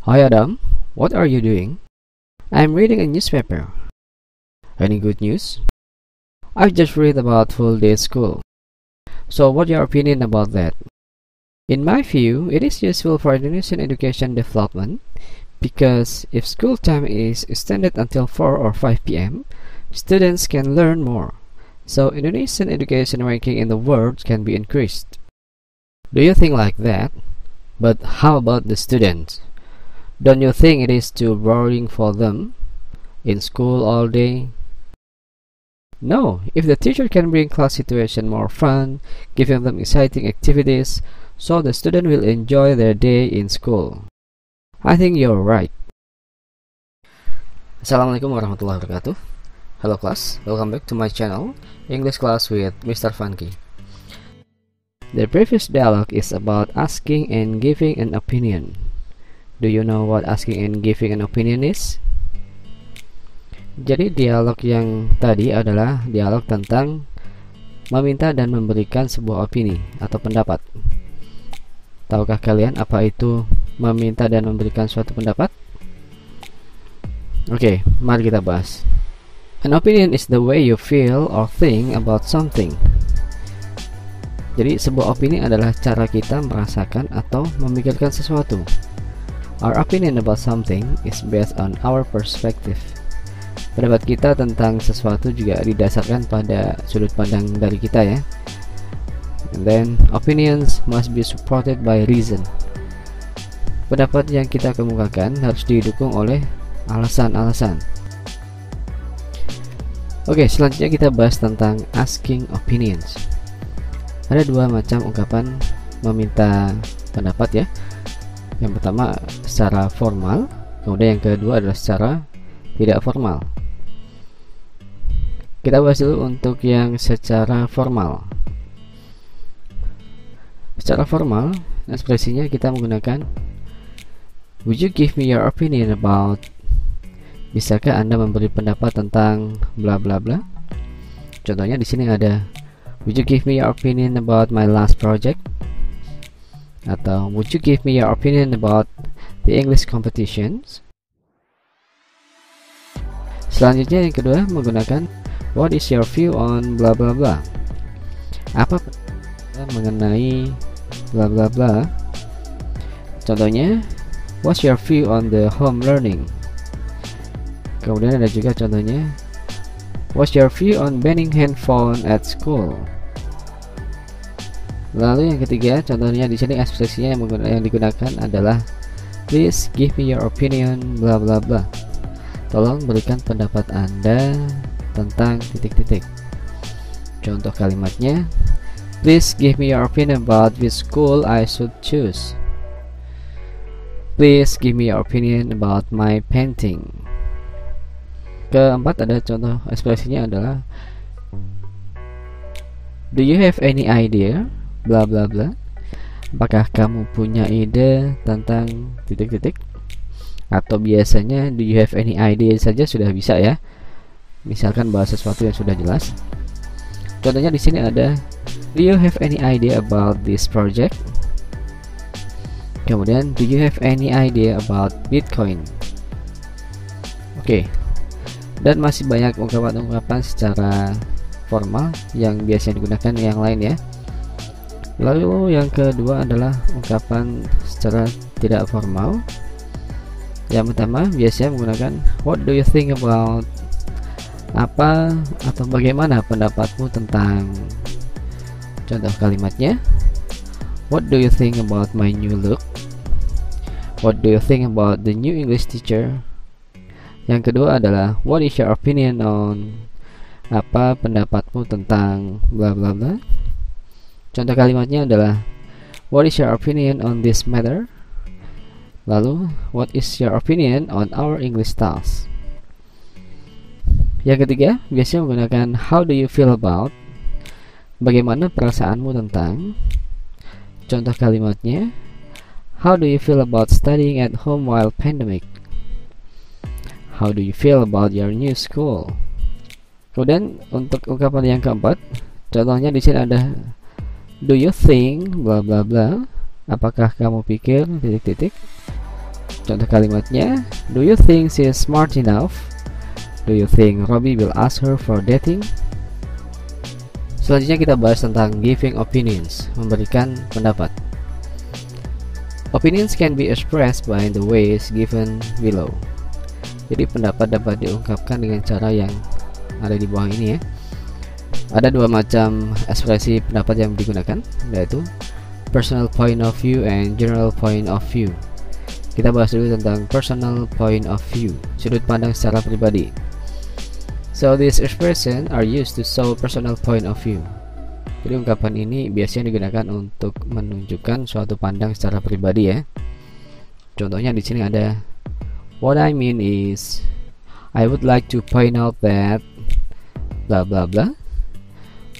Hi Adam, what are you doing? I'm reading a newspaper. Any good news? I've just read about full day school. So what's your opinion about that? In my view, it is useful for Indonesian education development because if school time is extended until 4 or 5 p.m., students can learn more. So Indonesian education ranking in the world can be increased. Do you think like that? But how about the students? Don't you think it is too boring for them? In school all day? No, if the teacher can bring class situation more fun, giving them exciting activities, so the student will enjoy their day in school. I think you're right. Assalamualaikum warahmatullahi wabarakatuh. Hello class, welcome back to my channel, English Class with Mr. Funky. The previous dialogue is about asking and giving an opinion. Do you know what asking and giving an opinion is? Jadi dialog yang tadi adalah dialog tentang meminta dan memberikan sebuah opini atau pendapat. Tahukah kalian apa itu meminta dan memberikan suatu pendapat? Oke, mari kita bahas. An opinion is the way you feel or think about something. Jadi sebuah opini adalah cara kita merasakan atau memikirkan sesuatu. Our opinion about something is based on our perspective. Pendapat kita tentang sesuatu juga didasarkan pada sudut pandang dari kita ya. And then opinions must be supported by reason. Pendapat yang kita kemukakan harus didukung oleh alasan-alasan. Oke, selanjutnya kita bahas tentang asking opinions. Ada dua macam ungkapan meminta pendapat ya. Yang pertama secara formal, kemudian yang kedua adalah secara tidak formal. Kita bahas dulu untuk yang secara formal. Secara formal, ekspresinya kita menggunakan would you give me your opinion about? Bisakah Anda memberi pendapat tentang bla bla bla? Contohnya di sini ada would you give me your opinion about my last project? Atau would you give me your opinion about the English competitions? Selanjutnya yang kedua menggunakan what is your view on bla bla bla? Apa mengenai bla bla bla? Contohnya what's your view on the home learning? Kemudian ada juga contohnya what's your view on banning handphone at school? Lalu yang ketiga contohnya di sini ekspresinya yang digunakan adalah please give me your opinion bla bla bla. Tolong berikan pendapat Anda tentang titik-titik. Contoh kalimatnya please give me your opinion about which school I should choose. Please give me your opinion about my painting. Keempat ada contoh ekspresinya adalah do you have any idea bla bla bla? Apakah kamu punya ide tentang titik-titik? Atau biasanya do you have any idea saja sudah bisa ya. Misalkan bahas sesuatu yang sudah jelas. Contohnya di sini ada do you have any idea about this project? Kemudian do you have any idea about Bitcoin? Oke. Dan masih banyak ungkapan-ungkapan secara formal yang biasanya digunakan yang lain ya. Lalu yang kedua adalah ungkapan secara tidak formal. Yang pertama biasanya menggunakan what do you think about? Apa atau bagaimana pendapatmu tentang? Contoh kalimatnya what do you think about my new look? What do you think about the new English teacher? Yang kedua adalah what is your opinion on? Apa pendapatmu tentang bla bla bla? Contoh kalimatnya adalah what is your opinion on this matter? Lalu what is your opinion on our English styles? Yang ketiga biasanya menggunakan how do you feel about? Bagaimana perasaanmu tentang? Contoh kalimatnya how do you feel about studying at home while pandemic? How do you feel about your new school? Kemudian untuk ungkapan yang keempat, contohnya di sini ada do you think bla bla bla? Apakah kamu pikir titik-titik? Contoh kalimatnya, do you think she is smart enough? Do you think Robbie will ask her for dating? Selanjutnya kita bahas tentang giving opinions, memberikan pendapat. Opinions can be expressed by the ways given below. Jadi pendapat dapat diungkapkan dengan cara yang ada di bawah ini ya. Ada dua macam ekspresi pendapat yang digunakan, yaitu personal point of view and general point of view. Kita bahas dulu tentang personal point of view, sudut pandang secara pribadi. So these expressions are used to show personal point of view. Jadi ungkapan ini biasanya digunakan untuk menunjukkan suatu pandang secara pribadi ya. Contohnya di sini ada, what I mean is, I would like to point out that blah blah blah.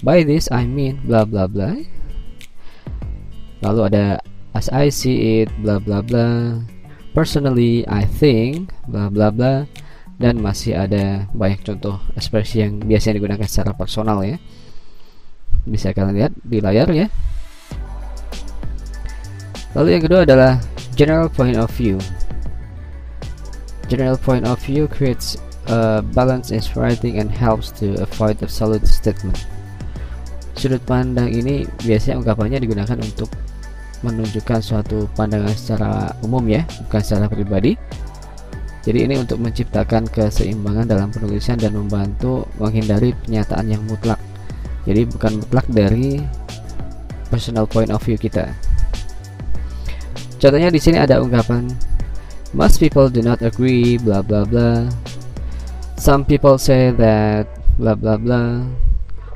By this I mean blah blah blah. Lalu ada, as I see it blah blah blah. Personally I think blah blah blah. Dan masih ada banyak contoh ekspresi yang biasanya digunakan secara personal ya. Bisa kalian lihat di layar ya. Lalu yang kedua adalah general point of view. General point of view creates a balance in writing and helps to avoid absolute statement. Sudut pandang ini biasanya ungkapannya digunakan untuk menunjukkan suatu pandangan secara umum ya, bukan secara pribadi. Jadi ini untuk menciptakan keseimbangan dalam penulisan dan membantu menghindari pernyataan yang mutlak. Jadi bukan mutlak dari personal point of view kita. Contohnya di sini ada ungkapan, most people do not agree blah blah blah. Some people say that blah blah blah.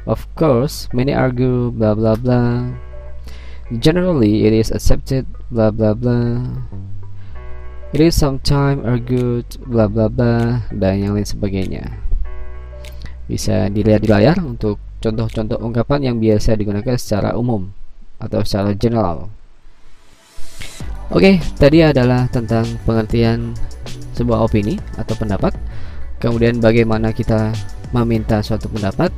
Of course, many argue blah blah blah. Generally, it is accepted blah blah blah. It is sometimes argued blah blah blah, dan yang lain sebagainya. Bisa dilihat di layar untuk contoh-contoh ungkapan yang biasa digunakan secara umum atau secara general. Oke, tadi adalah tentang pengertian sebuah opini atau pendapat. Kemudian bagaimana kita meminta suatu pendapat,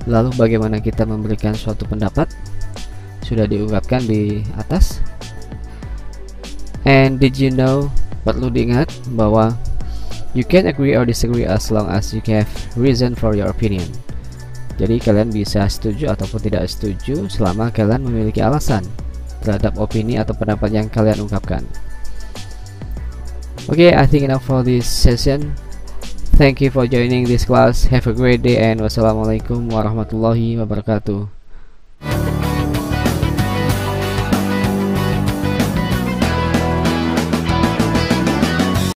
lalu bagaimana kita memberikan suatu pendapat, sudah diungkapkan di atas. And did you know, perlu diingat bahwa you can agree or disagree as long as you have reason for your opinion. Jadi kalian bisa setuju ataupun tidak setuju selama kalian memiliki alasan terhadap opini atau pendapat yang kalian ungkapkan. Okay, I think enough for this session. Thank you for joining this class. Have a great day and wassalamualaikum warahmatullahi wabarakatuh.